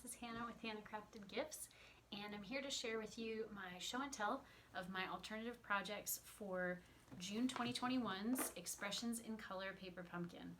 this is Hannah with Handcrafted Gifts, and I'm here to share with you my show and tell of my alternative projects for June 2021's Expressions in Color Paper Pumpkin,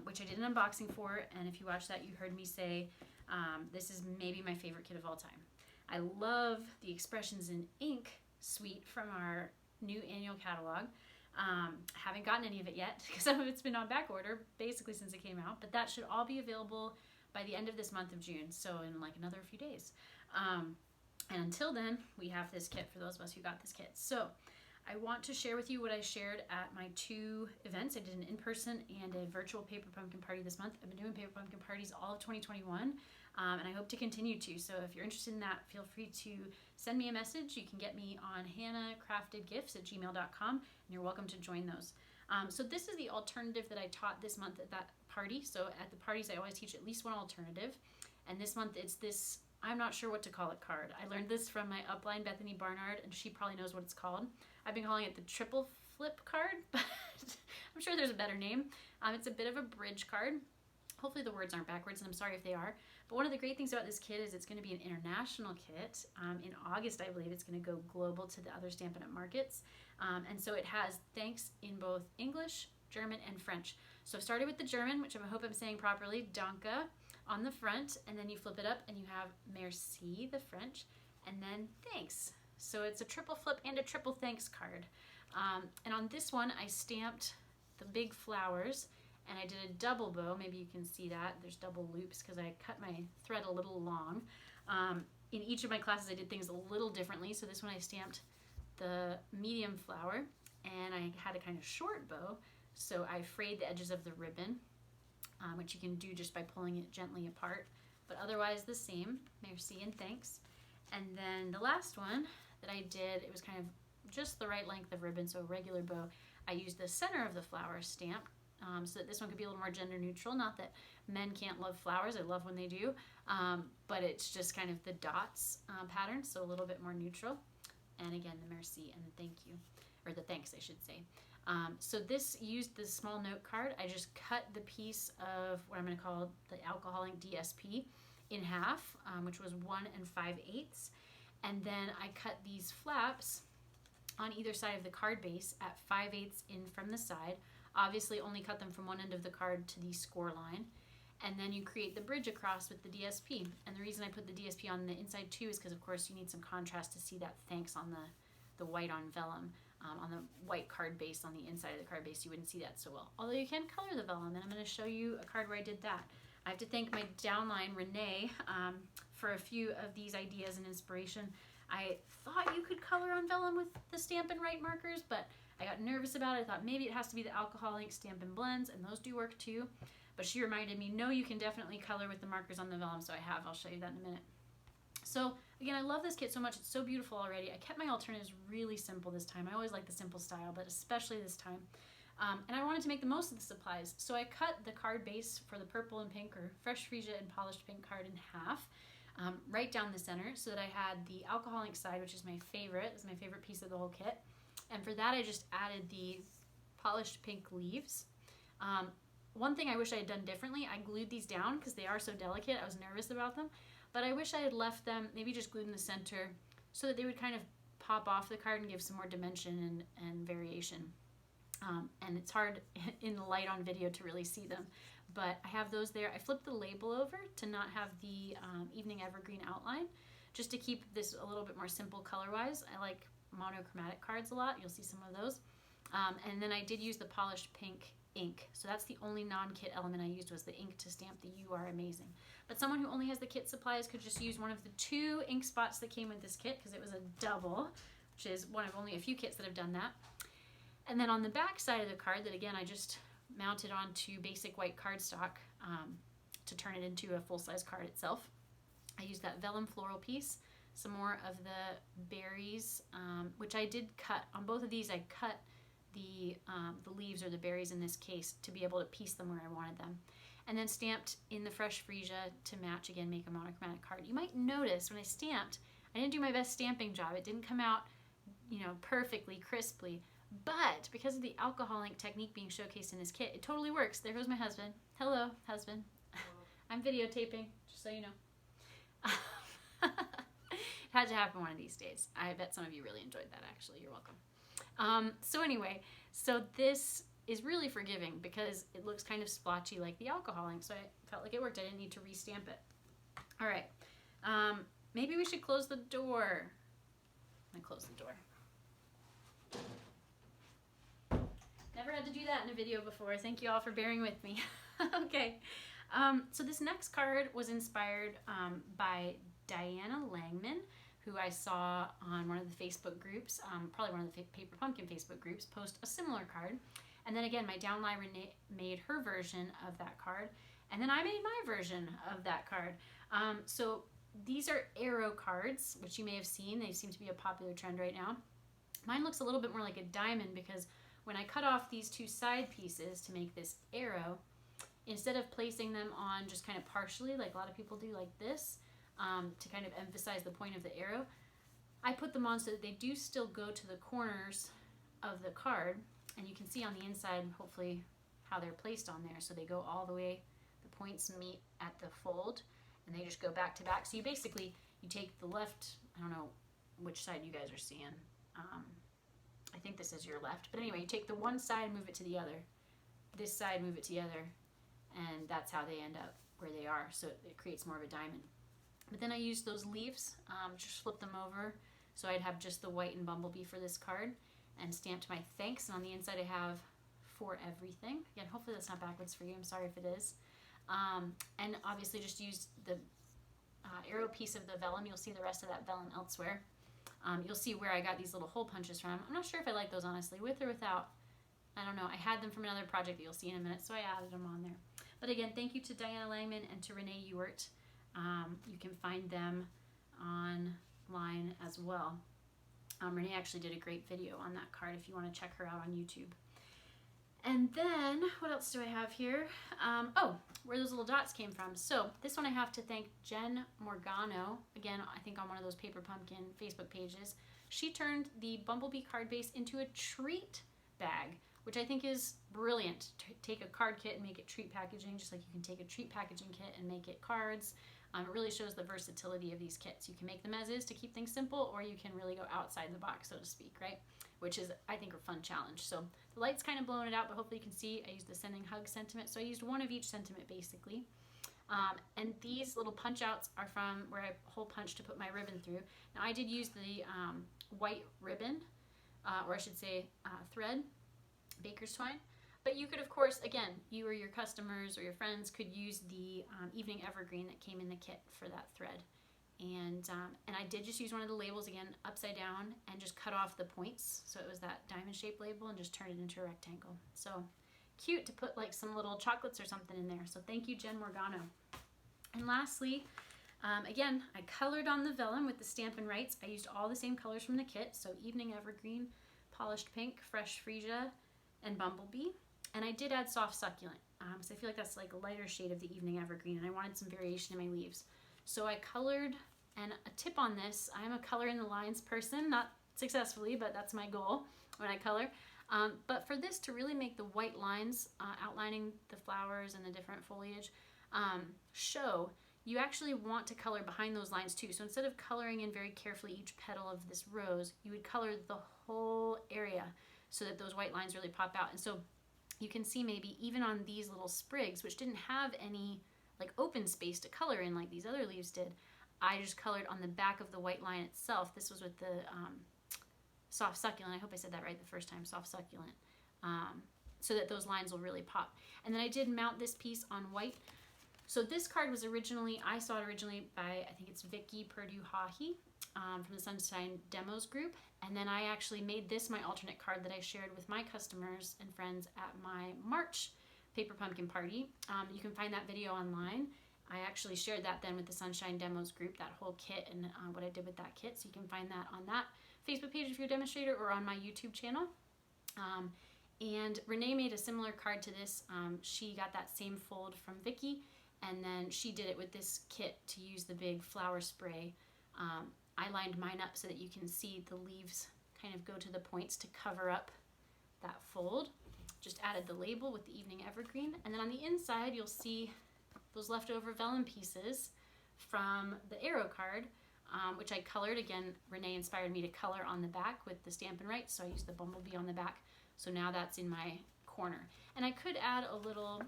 which I did an unboxing for, and if you watched that, you heard me say this is maybe my favorite kit of all time. I love the Expressions in Ink suite from our new annual catalog. Haven't gotten any of it yet because some of it's been on back order basically since it came out, but that should all be available by the end of this month of June, so in like another few days. And until then, we have this kit for those of us who got this kit. So I want to share with you what I shared at my two events. I did an in-person and a virtual paper pumpkin party this month. I've been doing paper pumpkin parties all of 2021, and I hope to continue to. So if you're interested in that, feel free to send me a message. You can get me on hannahcraftedgifts@gmail.com, and you're welcome to join those. So this is the alternative that I taught this month at that party. So at the parties, I always teach at least one alternative. And this month it's this, I'm not sure what to call it, card. I learned this from my upline, Bethany Barnard, and she probably knows what it's called. I've been calling it the triple flip card, but I'm sure there's a better name. It's a bit of a bridge card. Hopefully the words aren't backwards, and I'm sorry if they are. But one of the great things about this kit is it's going to be an international kit. In August, I believe it's going to go global to the other Stampin' Up! Markets. And so it has thanks in both English, German, and French. So I've started with the German, which I hope I'm saying properly, Danke, on the front, and then you flip it up and you have Merci, the French, and then thanks. So it's a triple flip and a triple thanks card. And on this one, I stamped the big flowers, and I did a double bow. Maybe you can see that. There's double loops because I cut my thread a little long. In each of my classes, I did things a little differently. So this one I stamped the medium flower, and I had a kind of short bow. So I frayed the edges of the ribbon, which you can do just by pulling it gently apart, but otherwise the same, merci and thanks. And then the last one that I did, it was kind of just the right length of ribbon, so a regular bow. I used the center of the flower stamp, so that this one could be a little more gender neutral. Not that men can't love flowers, I love when they do, but it's just kind of the dots pattern, so a little bit more neutral. And again, the merci and the thank you, or the thanks I should say. So this used the small note card. I just cut the piece of what I'm going to call the alcohol ink DSP in half, which was 1 5/8. And then I cut these flaps on either side of the card base at 5/8 in from the side. Obviously only cut them from one end of the card to the score line. And then you create the bridge across with the DSP. And the reason I put the DSP on the inside too is because of course you need some contrast to see that thanks on the white on vellum. On the white card base on the inside of the card base, you wouldn't see that so well. Although you can color the vellum, and I'm going to show you a card where I did that. I have to thank my downline, Renee, for a few of these ideas and inspiration. I thought you could color on vellum with the Stampin' Write markers, but I got nervous about it. I thought maybe it has to be the alcohol ink Stampin' Blends, and those do work too. But she reminded me, no, you can definitely color with the markers on the vellum, so I have. I'll show you that in a minute. So again, I love this kit so much. It's so beautiful already. I kept my alternatives really simple this time. I always like the simple style, but especially this time. And I wanted to make the most of the supplies. So I cut the card base for the purple and pink, or fresh freesia and polished pink card, in half, right down the center, so that I had the alcohol ink side, which is my favorite. It's my favorite piece of the whole kit. And for that, I just added the polished pink leaves. One thing I wish I had done differently, I glued these down because they are so delicate. I was nervous about them. But I wish I had left them, maybe just glued in the center, so that they would kind of pop off the card and give some more dimension and variation. And it's hard in the light on video to really see them. But I have those there. I flipped the label over to not have the Evening Evergreen outline, just to keep this a little bit more simple color-wise. I like monochromatic cards a lot. You'll see some of those. And then I did use the polished pink ink. So that's the only non-kit element I used, was the ink to stamp the You Are Amazing. But someone who only has the kit supplies could just use one of the 2 ink spots that came with this kit, because it was a double, which is one of only a few kits that have done that. And then on the back side of the card, that again I just mounted onto basic white cardstock to turn it into a full-size card itself, I used that vellum floral piece, some more of the berries, which I did cut. On both of these I cut the leaves, or the berries in this case, to be able to piece them where I wanted them. And then stamped in the fresh freesia to match, again, make a monochromatic card. You might notice when I stamped, I didn't do my best stamping job. It didn't come out, perfectly, crisply. But because of the alcohol ink technique being showcased in this kit, it totally works. There goes my husband. Hello, husband. I'm videotaping, just so you know. It had to happen one of these days. I bet some of you really enjoyed that, actually. You're welcome. So anyway, so this is really forgiving because it looks kind of splotchy like the alcohol ink, so I felt like it worked. I didn't need to restamp it. All right. Maybe we should close the door. I'm gonna close the door. Never had to do that in a video before. Thank you all for bearing with me. Okay. So this next card was inspired by Diana Langman, who I saw on one of the Facebook groups, probably one of the Paper Pumpkin Facebook groups, post a similar card. And then again, my downline Renee made her version of that card. And then I made my version of that card. So these are arrow cards, which you may have seen. They seem to be a popular trend right now. Mine looks a little bit more like a diamond because when I cut off these two side pieces to make this arrow, instead of placing them on just kind of partially, like a lot of people do like this, to kind of emphasize the point of the arrow, I put them on so that they do still go to the corners of the card. And you can see on the inside, hopefully, how they're placed on there. So they go all the way, the points meet at the fold, and they just go back to back. So you basically, you take the left, I don't know which side you guys are seeing. I think this is your left. But anyway, you take the one side, move it to the other. This side, move it to the other. And that's how they end up where they are. So it creates more of a diamond. But then I used those leaves, just flip them over. So I'd have just the white and bumblebee for this card. And stamped my thanks. And on the inside I have for everything. Again, hopefully that's not backwards for you. I'm sorry if it is. And obviously just used the arrow piece of the vellum. You'll see the rest of that vellum elsewhere. You'll see where I got these little hole punches from. I'm not sure if I like those, honestly, with or without. I don't know. I had them from another project that you'll see in a minute, so I added them on there. But again, thank you to Diana Langman and to Renee Ewert. You can find them online as well. Renee actually did a great video on that card if you want to check her out on YouTube. And then, what else do I have here? Where those little dots came from. So, this one I have to thank Jen Morgano. Again, I think on one of those Paper Pumpkin Facebook pages. She turned the Bumblebee card base into a treat bag, which I think is brilliant. Take a card kit and make it treat packaging, just like you can take a treat packaging kit and make it cards. It really shows the versatility of these kits. You can make them as is to keep things simple, or you can really go outside the box, so to speak, right? Which is, I think, a fun challenge. So the light's kind of blowing it out, but hopefully you can see I used the sending hug sentiment. So I used one of each sentiment, basically. And these little punch outs are from where I hole punched to put my ribbon through. Now I did use the white ribbon, or I should say thread, baker's twine. But you could, of course, again, you or your customers or your friends could use the evening evergreen that came in the kit for that thread. And I did just use one of the labels, again, upside down, and just cut off the points. So it was that diamond-shaped label and just turned it into a rectangle. So cute to put like some little chocolates or something in there. So thank you, Jen Morgano. And lastly, again, I colored on the vellum with the Stampin' Rights. I used all the same colors from the kit. So evening evergreen, polished pink, fresh freesia, and bumblebee. And I did add soft succulent, so I feel like that's like a lighter shade of the evening evergreen, and I wanted some variation in my leaves. So I colored, and a tip on this, I'm a color in the lines person, not successfully, but that's my goal when I color. But for this to really make the white lines outlining the flowers and the different foliage show, you actually want to color behind those lines too. So instead of coloring in very carefully each petal of this rose, you would color the whole area so that those white lines really pop out. And so you can see maybe even on these little sprigs, which didn't have any like open space to color in like these other leaves did, I just colored on the back of the white line itself. This was with the soft succulent. I hope I said that right the first time, soft succulent, so that those lines will really pop. And then I did mount this piece on white. So this card was originally, I saw it originally by, I think it's Vicky Purdue-Hahi from the Sunshine Demos group. And then I actually made this my alternate card that I shared with my customers and friends at my March Paper Pumpkin party. You can find that video online. I actually shared that then with the Sunshine Demos group, that whole kit and what I did with that kit. So you can find that on that Facebook page if you're a demonstrator or on my YouTube channel. And Renee made a similar card to this. She got that same fold from Vicky, and then she did it with this kit to use the big flower spray. I lined mine up so that you can see the leaves kind of go to the points to cover up that fold. Just added the label with the evening evergreen. And then on the inside, you'll see those leftover vellum pieces from the arrow card, which I colored. Again, Renee inspired me to color on the back with the Stampin' Rights, so I used the bumblebee on the back. So now that's in my corner. And I could add a little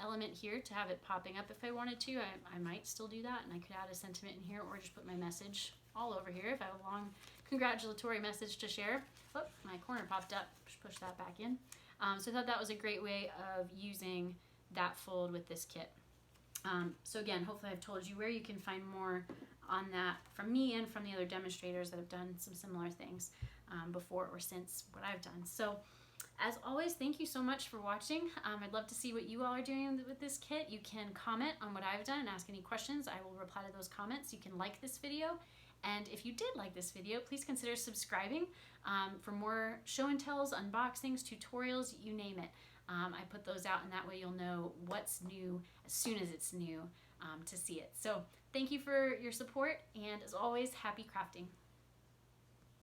element here to have it popping up if I wanted to. I might still do that, and I could add a sentiment in here, or just put my message all over here if I have a long congratulatory message to share. Oh, my corner popped up. Just push that back in. So I thought that was a great way of using that fold with this kit. So again, hopefully I've told you where you can find more on that from me and from the other demonstrators that have done some similar things before or since what I've done. So as always, thank you so much for watching. I'd love to see what you all are doing with this kit. You can comment on what I've done and ask any questions. I will reply to those comments. You can like this video. And if you did like this video, please consider subscribing for more show and tells, unboxings, tutorials, you name it. I put those out, and that way you'll know what's new as soon as it's new to see it. So thank you for your support, and as always, happy crafting.